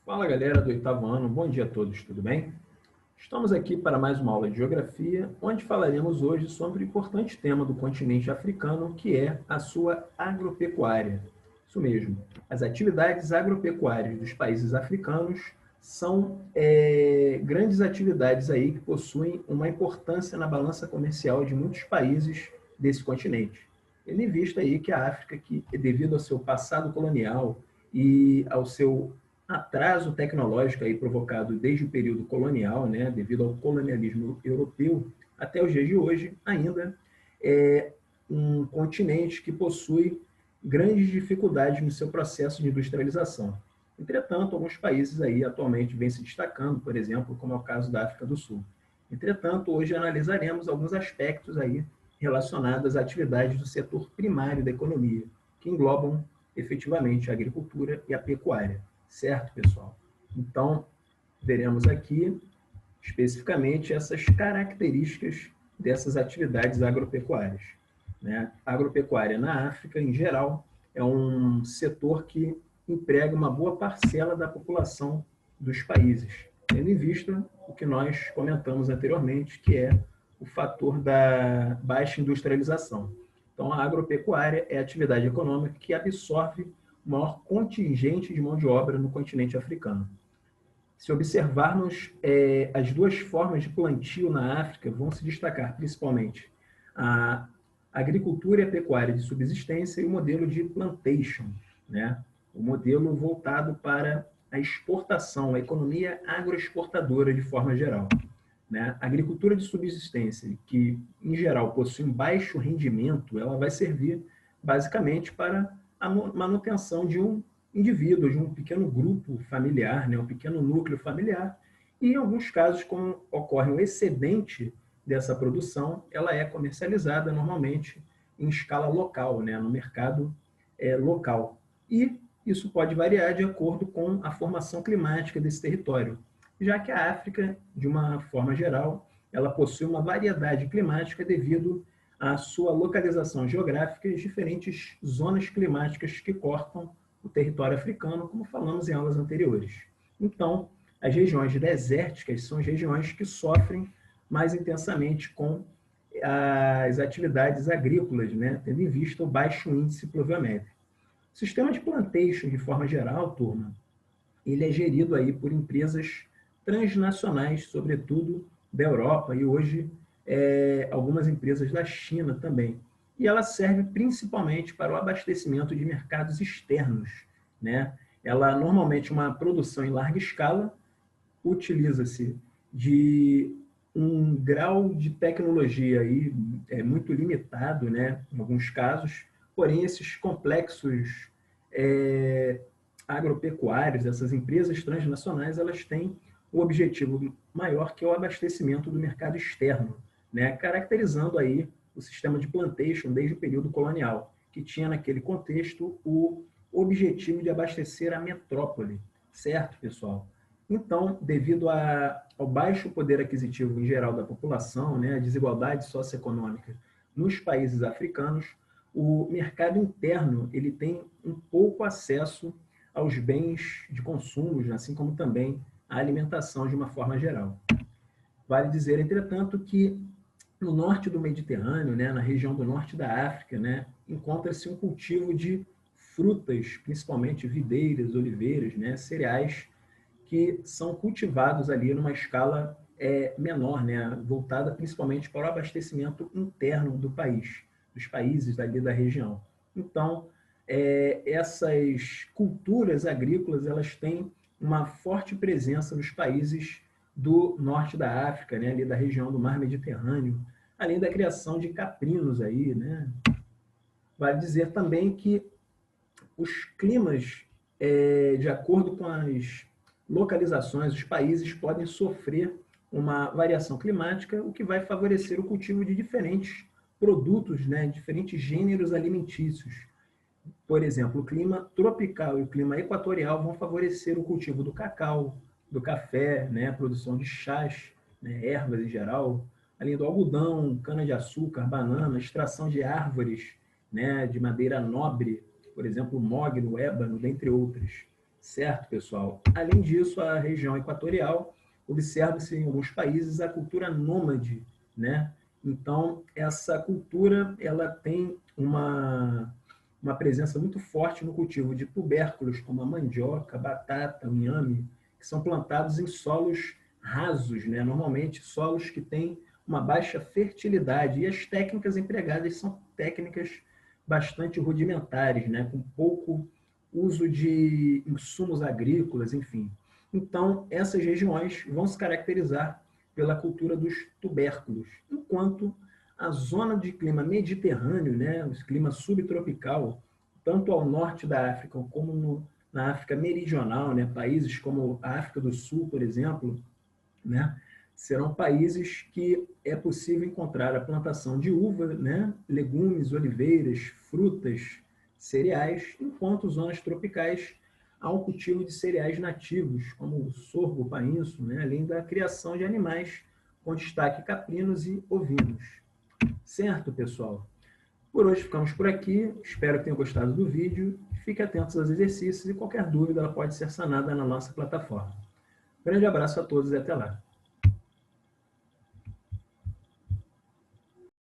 Fala galera do oitavo ano, bom dia a todos, tudo bem? Estamos aqui para mais uma aula de Geografia, onde falaremos hoje sobre o importante tema do continente africano, que é a sua agropecuária. Isso mesmo, as atividades agropecuárias dos países africanos são grandes atividades aí que possuem uma importância na balança comercial de muitos países desse continente. Tendo em vista aí que a África, que devido ao seu passado colonial e ao seu atraso tecnológico aí provocado desde o período colonial, né, devido ao colonialismo europeu, até os dias de hoje, ainda é um continente que possui grandes dificuldades no seu processo de industrialização. Entretanto, alguns países aí atualmente vêm se destacando, por exemplo, como é o caso da África do Sul. Entretanto, hoje analisaremos alguns aspectos aí relacionados às atividades do setor primário da economia, que englobam efetivamente a agricultura e a pecuária. Certo, pessoal? Então, veremos aqui especificamente essas características dessas atividades agropecuárias. Né? A agropecuária na África, em geral, é um setor que emprega uma boa parcela da população dos países, tendo em vista o que nós comentamos anteriormente, que é o fator da baixa industrialização. Então, a agropecuária é a atividade econômica que absorve o maior contingente de mão de obra no continente africano. Se observarmos as duas formas de plantio na África, vão se destacar principalmente a agricultura e a pecuária de subsistência e o modelo de plantation, né? O modelo voltado para a exportação, a economia agroexportadora de forma geral. Né? A agricultura de subsistência, que em geral possui um baixo rendimento, ela vai servir basicamente para a manutenção de um indivíduo, de um pequeno grupo familiar, né? Um pequeno núcleo familiar, e em alguns casos, como ocorre um excedente dessa produção, ela é comercializada normalmente em escala local, né? No mercado local. E isso pode variar de acordo com a formação climática desse território, já que a África, de uma forma geral, ela possui uma variedade climática devido à sua localização geográfica e diferentes zonas climáticas que cortam o território africano, como falamos em aulas anteriores. Então, as regiões desérticas são as regiões que sofrem mais intensamente com as atividades agrícolas, né, tendo em vista o baixo índice pluviométrico. O sistema de plantation, de forma geral, turma, ele é gerido aí por empresas transnacionais, sobretudo da Europa e hoje algumas empresas da China também. E ela serve principalmente para o abastecimento de mercados externos, né? Ela normalmente uma produção em larga escala, utiliza-se de um grau de tecnologia aí muito limitado, né? Em alguns casos, porém esses complexos agropecuários, essas empresas transnacionais, elas têm um objetivo maior que é o abastecimento do mercado externo, né? Caracterizando aí o sistema de plantation desde o período colonial, que tinha naquele contexto o objetivo de abastecer a metrópole, certo, pessoal? Então, devido ao baixo poder aquisitivo em geral da população, né, a desigualdade socioeconômica nos países africanos, o mercado interno ele tem um pouco acesso aos bens de consumo, assim como também à alimentação de uma forma geral. Vale dizer, entretanto, que no norte do Mediterrâneo, né, na região do norte da África, né, encontra-se um cultivo de frutas, principalmente videiras, oliveiras, né, cereais, que são cultivados ali numa escala menor, né, voltada principalmente para o abastecimento interno do país, dos países ali da região. Então, essas culturas agrícolas elas têm uma forte presença nos países do norte da África, né, ali da região do Mar Mediterrâneo, além da criação de caprinos aí, né? Vale dizer também que os climas, de acordo com as localizações, os países podem sofrer uma variação climática, o que vai favorecer o cultivo de diferentes produtos, né, diferentes gêneros alimentícios. Por exemplo, o clima tropical e o clima equatorial vão favorecer o cultivo do cacau, do café, né, a produção de chás, né, ervas em geral, além do algodão, cana-de-açúcar, banana, extração de árvores, né, de madeira nobre, por exemplo, o mogno, o ébano, dentre outras. Certo, pessoal? Além disso, a região equatorial observa-se em alguns países a cultura nômade, né? Então, essa cultura ela tem uma presença muito forte no cultivo de tubérculos, como a mandioca, batata, o inhame, que são plantados em solos rasos, né? Normalmente solos que têm uma baixa fertilidade. E as técnicas empregadas são técnicas bastante rudimentares, né? Com pouco uso de insumos agrícolas, enfim. Então, essas regiões vão se caracterizar pela cultura dos tubérculos, enquanto a zona de clima mediterrâneo, né, o clima subtropical, tanto ao norte da África como na África meridional, né, países como a África do Sul, por exemplo, né, serão países que é possível encontrar a plantação de uva, né, legumes, oliveiras, frutas, cereais, enquanto zonas tropicais há o cultivo de cereais nativos, como o sorgo, o painço, né, além da criação de animais com destaque caprinos e ovinos. Certo, pessoal? Por hoje ficamos por aqui. Espero que tenham gostado do vídeo. Fique atentos aos exercícios e qualquer dúvida ela pode ser sanada na nossa plataforma. Grande abraço a todos e até lá.